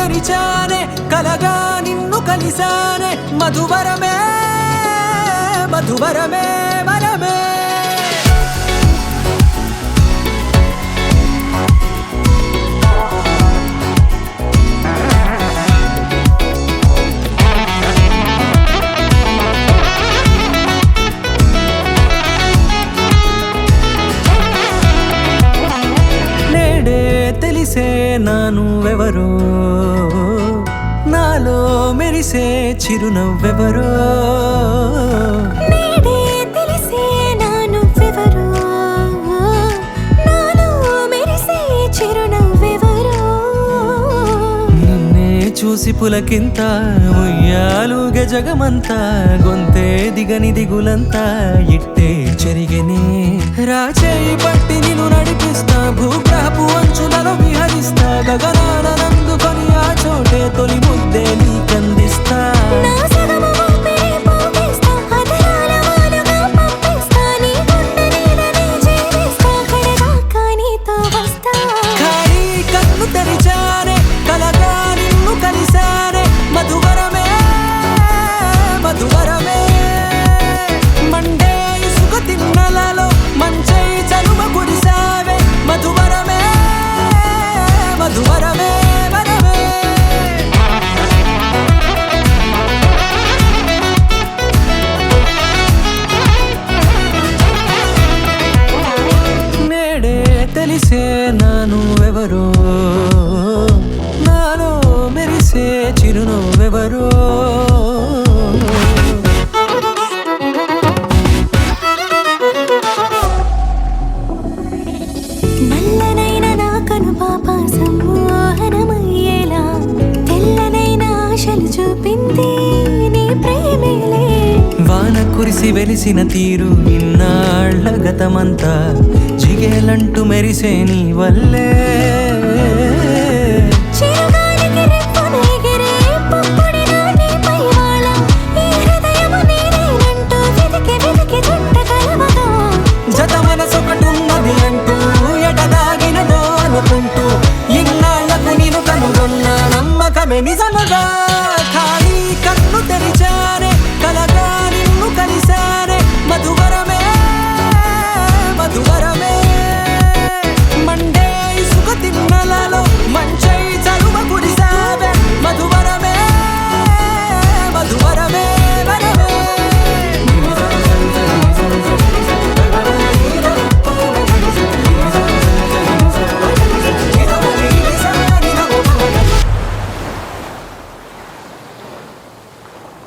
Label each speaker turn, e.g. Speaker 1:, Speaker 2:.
Speaker 1: తెరిచానే కలగా నిన్ను కలిసానే మధువరమే మధువరమే వరమే తెలిసే నానువెవరో నాలో మెరిసే చిరునవ్వెవరో
Speaker 2: నేడే తెలిసే నానువెవరో నాలో మెరిసే చిరునవ్వెవరో
Speaker 1: నిన్నే చూసి పులకింత ఉయ్యాలుగే జగమంతా గొంతే దిగని దిగులంతా ఇట్టే చెరిగెనే రాచేయి పట్టి నిన్ను నడిపిస్తా భూగ్రహపు అంచులలో విహరిస్తా గగనాన నందుకొని ఆ చోటే తొలి ముద్దే నీకందిస్తా
Speaker 2: నా సగము ఊపిరి పోగిస్తా అదరాల వాలుగా పంపిస్తా నీ గుండె నీడనే జీవిస్తా కడదాకా నీతో వస్తా
Speaker 1: ఖాళీ కన్ను తెరిచానే కలగా నిన్ను కలిసానే మధువరమే మధువరమే మండే ఇసుక తిన్నలలో మంచై చలువ కురిసావే మధువరమే మధువరమే వరమే నేడే తెలిసే నానువెవరో నాలో మెరిసే చిరునవ్వెవరో
Speaker 2: నల్లనైన నా కనుపాప సమ్మోహనమయ్యేలా తెల్లనైన ఆశలు చూపింది నీ ప్రేమేలే
Speaker 1: వాన కురిసి వెలిసిన తీరు ఇన్నాళ్ల గతమంతా జిగేలంటూ మెరిసే నీ వల్లే
Speaker 2: చిరుగాలికి రెప్పను ఎగిరే పుప్పొడిన నీపై వాళ ఈ హృదయము నీదేనంటూ వెతికి వెతికి జంట కలవగా
Speaker 1: జత మనసొకటున్నది అంటూ ఎటదాగినదో అనుకుంటూ ఇన్నాళ్లకు నేను కనుగొన్న నమ్మకమే నిజముగా ఖాళీ కన్ను తెరిచానే